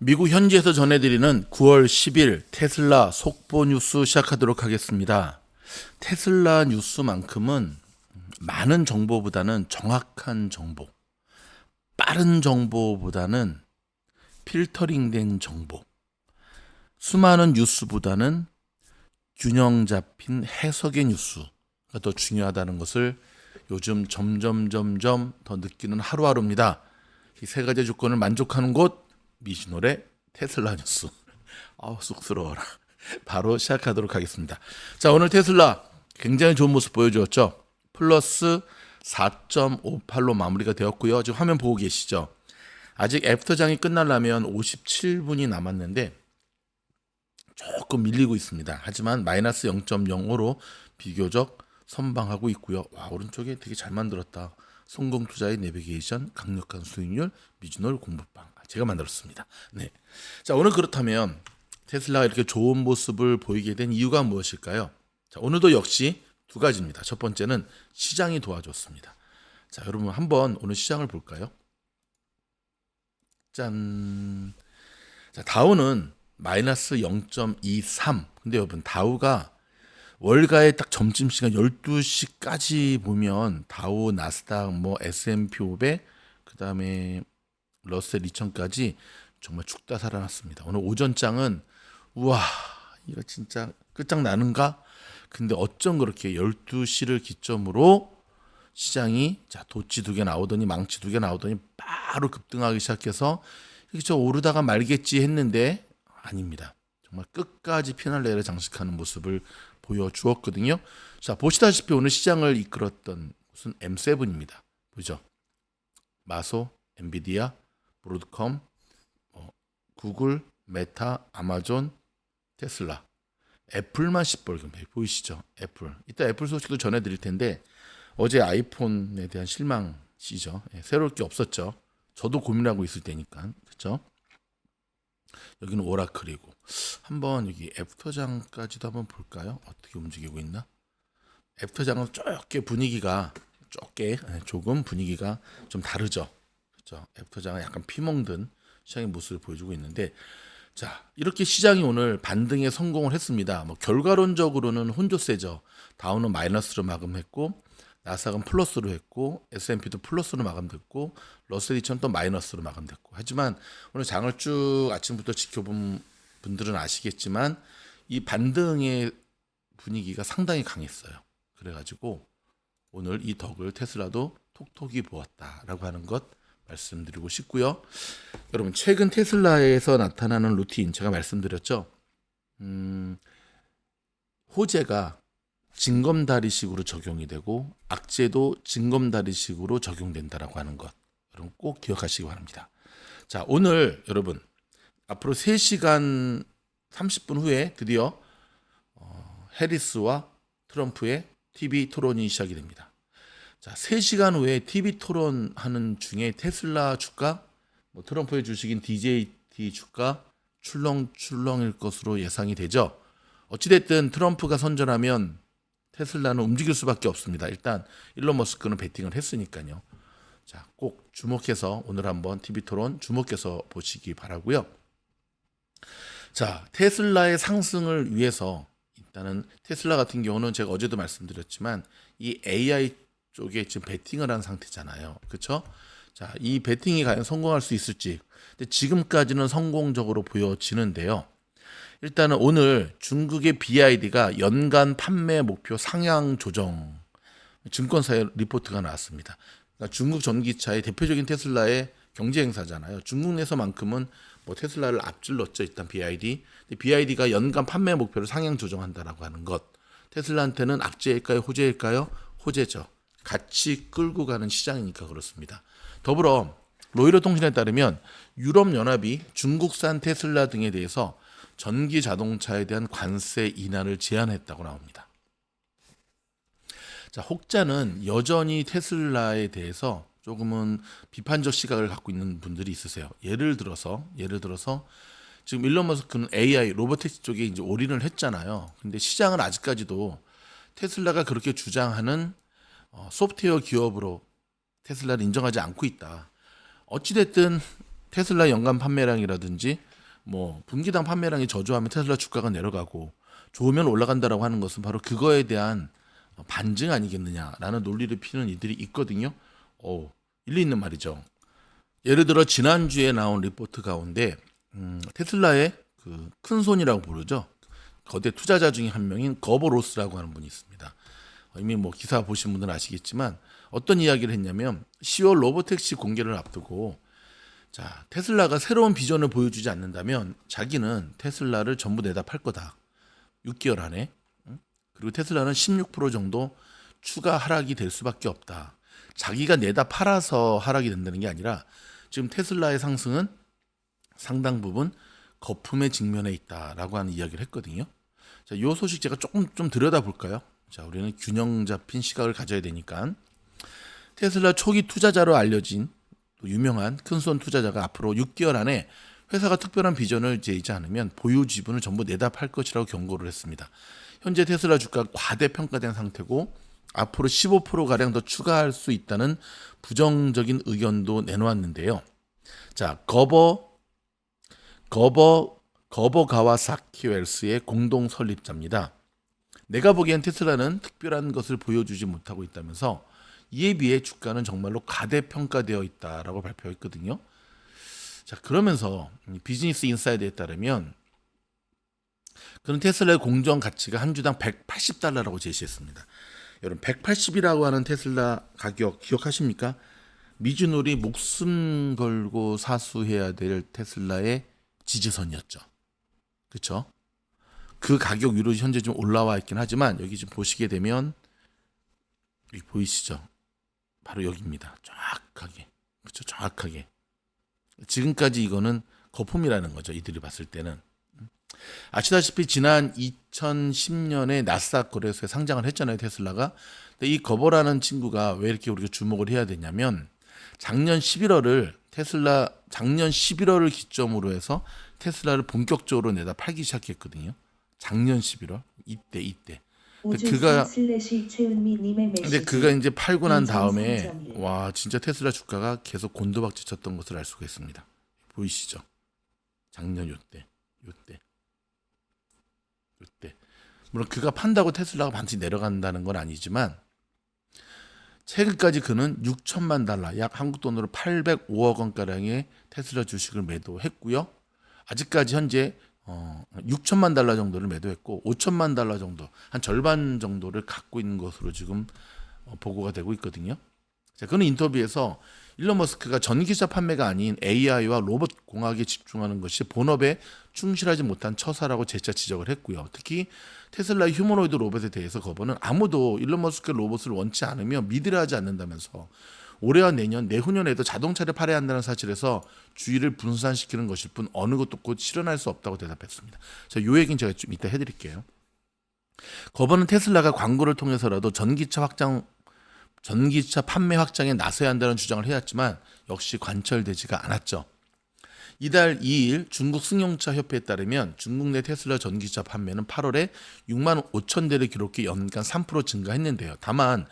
미국 현지에서 전해드리는 9월 10일 테슬라 속보 뉴스 시작하도록 하겠습니다. 테슬라 뉴스만큼은 많은 정보보다는 정확한 정보, 빠른 정보보다는 필터링된 정보, 수많은 뉴스보다는 균형 잡힌 해석의 뉴스가 더 중요하다는 것을 요즘 점점 더 느끼는 하루하루입니다. 이 세 가지 조건을 만족하는 곳 미시노의 테슬라 뉴스. 쑥스러워라. 바로 시작하도록 하겠습니다. 자, 오늘 테슬라 굉장히 좋은 모습 보여주었죠. 플러스 4.58로 마무리가 되었고요. 지금 화면 보고 계시죠. 아직 애프터장이 끝나려면 57분이 남았는데 조금 밀리고 있습니다. 하지만 마이너스 0.05로 비교적 선방하고 있고요. 와, 오른쪽에 되게 잘 만들었다. 성공 투자의 내비게이션, 강력한 수익률, 미주놀 공부방. 제가 만들었습니다. 네. 자, 오늘 그렇다면 테슬라가 이렇게 좋은 모습을 보이게 된 이유가 무엇일까요? 자, 오늘도 역시 두 가지입니다. 첫 번째는 시장이 도와줬습니다. 자, 여러분 한번 오늘 시장을 볼까요? 짠. 자, 다우는 마이너스 0.23. 근데 여러분 다우가 월가의 딱 점심시간 12시까지 보면 다우, 나스닥, S&P 500, 그 다음에 러셀 2000까지 정말 죽다 살아났습니다. 오늘 오전장은 우와 이거 진짜 끝장나는가? 근데 어쩜 그렇게 12시를 기점으로 시장이 자 도치 두 개 나오더니 망치 두 개 나오더니 바로 급등하기 시작해서 이렇게 오르다가 말겠지 했는데 아닙니다. 정말 끝까지 피날레를 장식하는 모습을 보여주었거든요. 자, 보시다시피 오늘 시장을 이끌었던 곳은 M7입니다. 보죠? 마소, 엔비디아, 브로드컴, 구글, 메타, 아마존, 테슬라, 애플만 10벌금 보이시죠? 애플. 이따 애플 소식도 전해드릴 텐데 어제 아이폰에 대한 실망시죠. 새로울 게 없었죠. 저도 고민하고 있을 때니까 그렇죠? 여기는 오라클이고 한번 여기 애프터장까지도 한번 볼까요? 어떻게 움직이고 있나? 애프터장은 조금 분위기가 좀 다르죠. 그렇죠? 애프터장은 약간 피멍든 시장의 모습을 보여주고 있는데 자, 이렇게 시장이 오늘 반등에 성공을 했습니다. 결과론적으로는 혼조세죠. 다우는 마이너스로 마감했고 나스닥은 플러스로 했고 S&P도 플러스로 마감됐고 러셀 2000은 또 마이너스로 마감됐고 하지만 오늘 장을 쭉 아침부터 지켜본 분들은 아시겠지만 이 반등의 분위기가 상당히 강했어요. 그래가지고 오늘 이 덕을 테슬라도 톡톡히 보았다라고 하는 것 말씀드리고 싶고요. 여러분 최근 테슬라에서 나타나는 루틴 제가 말씀드렸죠. 호재가 징검다리식으로 적용이 되고 악재도 징검다리식으로 적용된다라고 하는 것 여러분 꼭 기억하시기 바랍니다. 자, 오늘 여러분 앞으로 3시간 30분 후에 드디어 해리스와 트럼프의 TV 토론이 시작이 됩니다. 자, 3시간 후에 TV 토론하는 중에 테슬라 주가, 트럼프의 주식인 DJT 주가 출렁출렁일 것으로 예상이 되죠. 어찌됐든 트럼프가 선전하면 테슬라는 움직일 수밖에 없습니다. 일단 일론 머스크는 베팅을 했으니까요. 자, 꼭 주목해서 오늘 한번 TV 토론 주목해서 보시기 바라고요. 자, 테슬라의 상승을 위해서 일단은 테슬라 같은 경우는 제가 어제도 말씀드렸지만 이 AI 쪽에 지금 베팅을 한 상태잖아요. 그렇죠? 자, 이 베팅이 과연 성공할 수 있을지. 근데 지금까지는 성공적으로 보여지는데요. 일단은 오늘 중국의 BID가 연간 판매 목표 상향 조정 증권사의 리포트가 나왔습니다. 그러니까 중국 전기차의 대표적인 테슬라의 경제 행사잖아요. 중국 내에서만큼은 테슬라를 앞질렀죠. 일단 BID. 근데 BID가 연간 판매 목표를 상향 조정한다라고 하는 것. 테슬라한테는 악재일까요? 호재일까요? 호재죠. 같이 끌고 가는 시장이니까 그렇습니다. 더불어 로이터 통신에 따르면 유럽연합이 중국산 테슬라 등에 대해서 전기 자동차에 대한 관세 인하를 제한했다고 나옵니다. 자, 혹자는 여전히 테슬라에 대해서 조금은 비판적 시각을 갖고 있는 분들이 있으세요. 예를 들어서 지금 일론 머스크는 AI 로보택시 쪽에 이제 올인을 했잖아요. 근데 시장은 아직까지도 테슬라가 그렇게 주장하는 소프트웨어 기업으로 테슬라를 인정하지 않고 있다. 어찌됐든 테슬라 연간 판매량이라든지 뭐 분기당 판매량이 저조하면 테슬라 주가가 내려가고 좋으면 올라간다라고 하는 것은 바로 그거에 대한 반증 아니겠느냐라는 논리를 피는 이들이 있거든요. 일리 있는 말이죠. 예를 들어 지난주에 나온 리포트 가운데 테슬라의 그 큰손이라고 부르죠. 거대 투자자 중에 한 명인 거버로스라고 하는 분이 있습니다. 이미 뭐 기사 보신 분들은 아시겠지만 어떤 이야기를 했냐면 10월 로보택시 공개를 앞두고 자, 테슬라가 새로운 비전을 보여주지 않는다면 자기는 테슬라를 전부 내다 팔 거다. 6개월 안에. 그리고 테슬라는 16% 정도 추가 하락이 될 수밖에 없다. 자기가 내다 팔아서 하락이 된다는 게 아니라 지금 테슬라의 상승은 상당 부분 거품에 직면해 있다라고 하는 이야기를 했거든요. 자, 이 소식 제가 조금 좀 들여다볼까요? 자, 우리는 균형 잡힌 시각을 가져야 되니까. 테슬라 초기 투자자로 알려진 유명한 큰손 투자자가 앞으로 6개월 안에 회사가 특별한 비전을 제시하지 않으면 보유 지분을 전부 내다 팔 것이라고 경고를 했습니다. 현재 테슬라 주가가 과대평가된 상태고 앞으로 15%가량 더 추가할 수 있다는 부정적인 의견도 내놓았는데요. 자, 거버 가와사키 웰스의 공동 설립자입니다. 내가 보기엔 테슬라는 특별한 것을 보여주지 못하고 있다면서 이에 비해 주가는 정말로 과대평가되어 있다라고 발표했거든요. 자, 그러면서 비즈니스 인사이드에 따르면 그는 테슬라의 공정 가치가 한 주당 $180라고 제시했습니다. 여러분 180이라고 하는 테슬라 가격 기억하십니까? 미주놀이 목숨 걸고 사수해야 될 테슬라의 지지선이었죠. 그렇죠? 그 가격 위로 현재 좀 올라와 있긴 하지만 여기 지금 보시게 되면 여기 보이시죠? 바로 여기입니다. 정확하게. 그렇죠? 정확하게. 지금까지 이거는 거품이라는 거죠. 이들이 봤을 때는. 아시다시피 지난 2010년에 나스닥 거래소에 상장을 했잖아요. 테슬라가. 근데 이 거버라는 친구가 왜 이렇게 우리가 주목을 해야 되냐면 작년 11월을 기점으로 해서 테슬라를 본격적으로 내다 팔기 시작했거든요. 작년 11월. 이때. 근데 그가 이제 팔고 난 다음에 와 진짜 테슬라 주가가 계속 곤두박질 쳤던 것을 알 수가 있습니다. 보이시죠? 작년 요때. 물론 그가 판다고 테슬라가 반드시 내려간다는 건 아니지만 최근까지 그는 6천만 달러, 약 한국 돈으로 805억 원가량의 테슬라 주식을 매도했고요. 아직까지 현재 6천만 달러 정도를 매도했고 5천만 달러 정도, 한 절반 정도를 갖고 있는 것으로 지금 보고가 되고 있거든요. 자, 그는 인터뷰에서 일론 머스크가 전기차 판매가 아닌 AI와 로봇 공학에 집중하는 것이 본업에 충실하지 못한 처사라고 재차 지적을 했고요. 특히 테슬라의 휴머노이드 로봇에 대해서 거버는 아무도 일론 머스크의 로봇을 원치 않으며 믿으려 하지 않는다면서 올해와 내년, 내후년에도 자동차를 팔아야 한다는 사실에서 주의를 분산시키는 것일 뿐 어느 것도 곧 실현할 수 없다고 대답했습니다. 자, 이 얘기는 제가 좀 이따 해드릴게요. 거버는 테슬라가 광고를 통해서라도 전기차 판매 확장에 나서야 한다는 주장을 해왔지만 역시 관철되지가 않았죠. 이달 2일 중국 승용차 협회에 따르면 중국 내 테슬라 전기차 판매는 8월에 6만 5천 대를 기록해 연간 3% 증가했는데요. 다만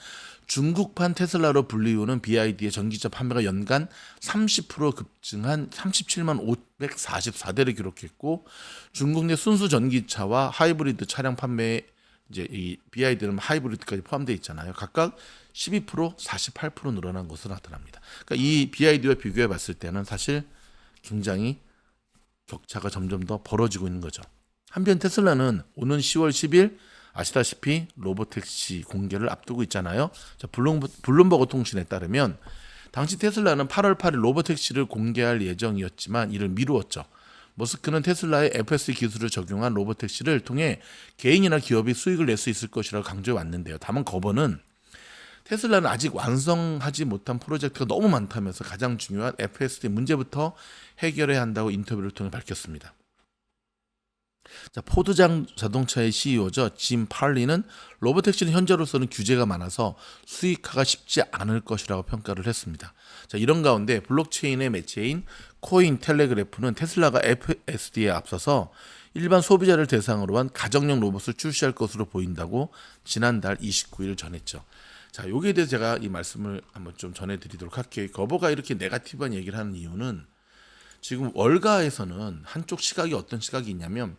중국판 테슬라로 불리우는 BYD의 전기차 판매가 연간 30% 급증한 37만 544대를 기록했고 중국 내 순수 전기차와 하이브리드 차량 판매에 이제 이 BYD는 하이브리드까지 포함되어 있잖아요. 각각 12%, 48% 늘어난 것으로 나타납니다. 그러니까 이 BYD와 비교해 봤을 때는 사실 굉장히 격차가 점점 더 벌어지고 있는 거죠. 한편 테슬라는 오는 10월 10일 아시다시피 로보택시 공개를 앞두고 있잖아요. 자, 블룸버그 통신에 따르면 당시 테슬라는 8월 8일 로보택시를 공개할 예정이었지만 이를 미루었죠. 머스크는 테슬라의 FSD 기술을 적용한 로보택시를 통해 개인이나 기업이 수익을 낼 수 있을 것이라고 강조해 왔는데요. 다만 거버는 테슬라는 아직 완성하지 못한 프로젝트가 너무 많다면서 가장 중요한 FSD 문제부터 해결해야 한다고 인터뷰를 통해 밝혔습니다. 자, 포드 자동차의 CEO죠. 짐 팔리는 로보택시는 현재로서는 규제가 많아서 수익화가 쉽지 않을 것이라고 평가를 했습니다. 자, 이런 가운데 블록체인의 매체인 코인텔레그래프는 테슬라가 FSD에 앞서서 일반 소비자를 대상으로 한 가정용 로봇을 출시할 것으로 보인다고 지난달 29일 전했죠. 자, 여기에 대해서 제가 이 말씀을 한번 좀 전해드리도록 할게요. 거버가 이렇게 네거티브한 얘기를 하는 이유는 지금 월가에서는 한쪽 시각이 어떤 시각이 있냐면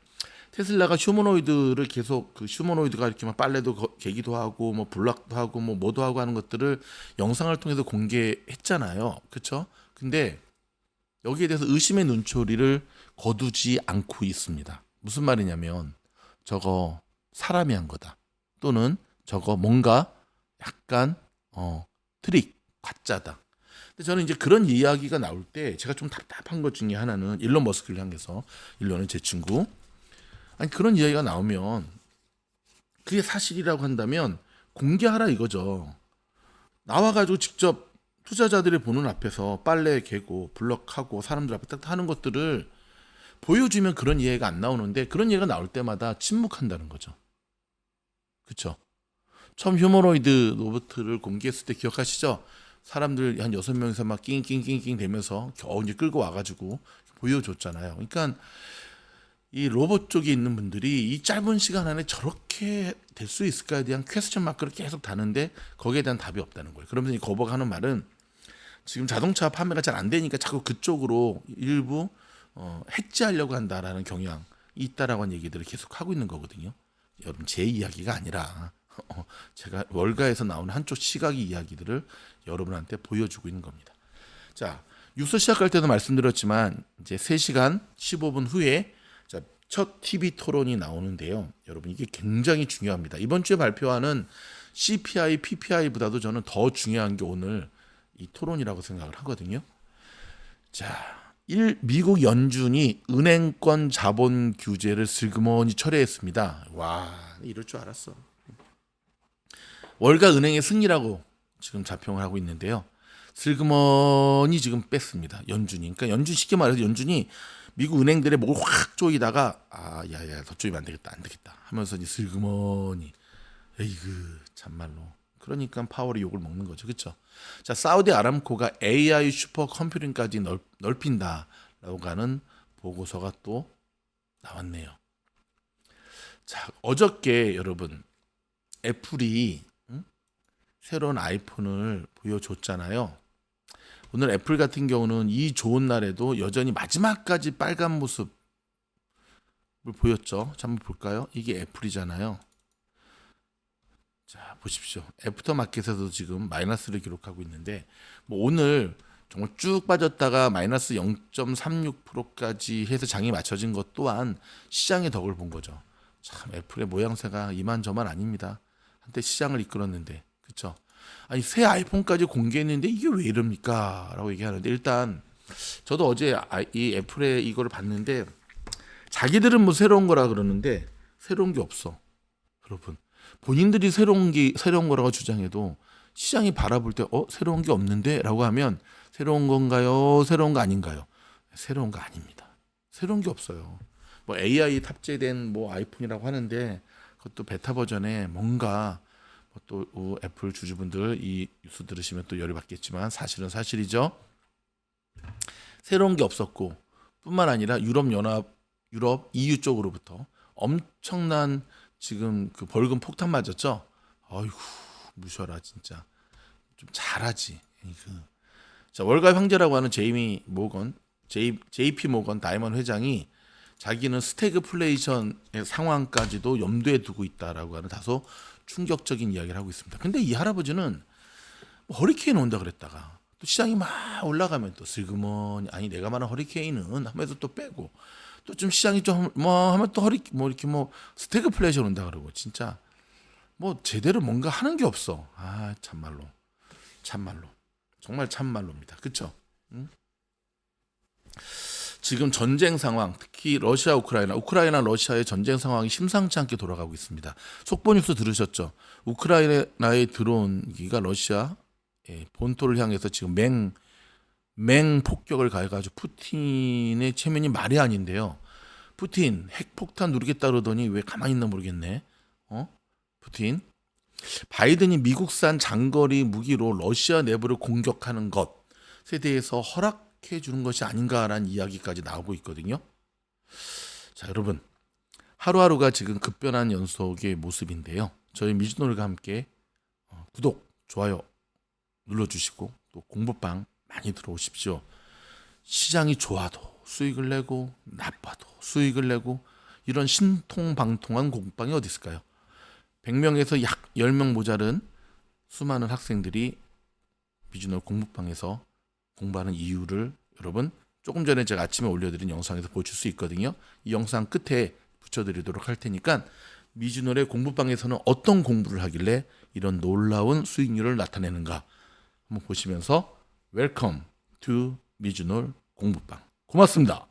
테슬라가 휴머노이드를 계속 그 휴머노이드가 이렇게 막 빨래도 개기도 하고 뭐 블락도 하고 뭐 뭐도 하고 하는 것들을 영상을 통해서 공개했잖아요. 그렇죠? 근데 여기에 대해서 의심의 눈초리를 거두지 않고 있습니다. 무슨 말이냐면 저거 사람이 한 거다. 또는 저거 뭔가 약간 트릭, 가짜다. 근데 저는 이제 그런 이야기가 나올 때 제가 좀 답답한 것 중에 하나는 일론 머스크를 향해서, 일론은 제 친구. 아니 그런 이야기가 나오면 그게 사실이라고 한다면 공개하라 이거죠. 나와가지고 직접 투자자들이 보는 앞에서 빨래 개고 블럭하고 사람들 앞에 딱 하는 것들을 보여주면 그런 이해가 안 나오는데, 그런 이해가 나올 때마다 침묵한다는 거죠. 그렇죠? 처음 휴머노이드 로봇을 공개했을 때 기억하시죠? 사람들 한 6명이서 막 낑낑낑낑 대면서 겨우 이제 끌고 와가지고 보여줬잖아요. 그러니까 이 로봇 쪽에 있는 분들이 이 짧은 시간 안에 저렇게 될 수 있을까에 대한 퀘스천 마크를 계속 다는데 거기에 대한 답이 없다는 거예요. 그러면서 이 거버가 하는 말은 지금 자동차 판매가 잘 안 되니까 자꾸 그쪽으로 일부 해지하려고 한다라는 경향이 있다라고 하는 얘기들을 계속 하고 있는 거거든요. 여러분 제 이야기가 아니라 제가 월가에서 나오는 한쪽 시각의 이야기들을 여러분한테 보여주고 있는 겁니다. 자, 뉴스 시작할 때도 말씀드렸지만 이제 3시간 15분 후에 첫 TV 토론이 나오는데요. 여러분 이게 굉장히 중요합니다. 이번 주에 발표하는 CPI, PPI보다도 저는 더 중요한 게 오늘 이 토론이라고 생각을 하거든요. 자, 미국 연준이 은행권 자본 규제를 슬그머니 철회했습니다. 와, 이럴 줄 알았어. 월가 은행의 승리라고 지금 자평을 하고 있는데요. 슬그머니 지금 뺐습니다. 연준이. 그러니까 연준 쉽게 말해서 연준이 미국 은행들의 목을 확 조이다가 야야 더 조이면 안 되겠다 하면서 이제 슬그머니 에이그 참말로. 그러니까 파월이 욕을 먹는 거죠. 그렇죠? 자, 사우디 아람코가 AI 슈퍼 컴퓨팅까지 넓힌다라고 하는 보고서가 또 나왔네요. 자, 어저께 여러분 애플이 새로운 아이폰을 보여줬잖아요. 오늘 애플 같은 경우는 이 좋은 날에도 여전히 마지막까지 빨간 모습을 보였죠. 자, 한번 볼까요? 이게 애플이잖아요. 자, 보십시오. 애프터마켓에서도 지금 마이너스를 기록하고 있는데 뭐 오늘 정말 쭉 빠졌다가 마이너스 0.36%까지 해서 장이 맞춰진 것 또한 시장의 덕을 본 거죠. 참 애플의 모양새가 이만저만 아닙니다. 한때 시장을 이끌었는데, 그렇죠? 아니 새 아이폰까지 공개했는데 이게 왜 이럽니까? 라고 얘기하는데, 일단 저도 어제 이 애플의 이거를 봤는데 자기들은 뭐 새로운 거라 그러는데 새로운 게 없어. 여러분 본인들이 새로운 거라고 주장해도 시장이 바라볼 때 새로운 게 없는데 라고 하면 새로운 건가요? 새로운 거 아닌가요? 새로운 거 아닙니다. 새로운 게 없어요. 뭐 AI 탑재된 뭐 아이폰이라고 하는데 그것도 베타 버전에 뭔가 또 애플 주주분들 이 뉴스 들으시면 또 열이 받겠지만 사실은 사실이죠. 새로운 게 없었고 뿐만 아니라 유럽 EU 쪽으로부터 엄청난 지금 그 벌금 폭탄 맞았죠. 아이고 무셔라 진짜. 좀 잘하지. 자, 월가 형제라고 하는 JP 모건 다이먼 회장이 자기는 스태그플레이션의 상황까지도 염두에 두고 있다라고 하는 다소 충격적인 이야기를 하고 있습니다. 근데 이 할아버지는 뭐 허리케인 온다 그랬다가 또 시장이 막 올라가면 또 슬그머니 아니 내가 말한 허리케인은 하면서 또 빼고 또 좀 시장이 좀 뭐 하면 또 이렇게 뭐 스태그플레이션 온다 그러고 진짜 뭐 제대로 뭔가 하는 게 없어. 참말로 정말 참말로입니다. 그렇죠? 응? 지금 전쟁 상황, 특히 러시아, 우크라이나, 러시아의 전쟁 상황이 심상치 않게 돌아가고 있습니다. 속보 뉴스 들으셨죠? 우크라이나에 들어온 기가 러시아 본토를 향해서 지금 맹 폭격을 가해가지고 푸틴의 체면이 말이 아닌데요. 푸틴 핵폭탄 누르겠다 그러더니 왜 가만히 있나 모르겠네. 푸틴. 바이든이 미국산 장거리 무기로 러시아 내부를 공격하는 것에 대해서 허락해 주는 것이 아닌가라는 이야기까지 나오고 있거든요. 자, 여러분 하루하루가 지금 급변한 연속의 모습인데요. 저희 미주노을과 함께 구독, 좋아요 눌러주시고 또 공부방 많이 들어오십시오. 시장이 좋아도 수익을 내고 나빠도 수익을 내고 이런 신통방통한 공부방이 어디 있을까요? 100명에서 약 10명 모자른 수많은 학생들이 미주널 공부방에서 공부하는 이유를 여러분 조금 전에 제가 아침에 올려드린 영상에서 보실 수 있거든요. 이 영상 끝에 붙여드리도록 할 테니까 미주널의 공부방에서는 어떤 공부를 하길래 이런 놀라운 수익률을 나타내는가 한번 보시면서 웰컴 투 미주널 공부방. 고맙습니다.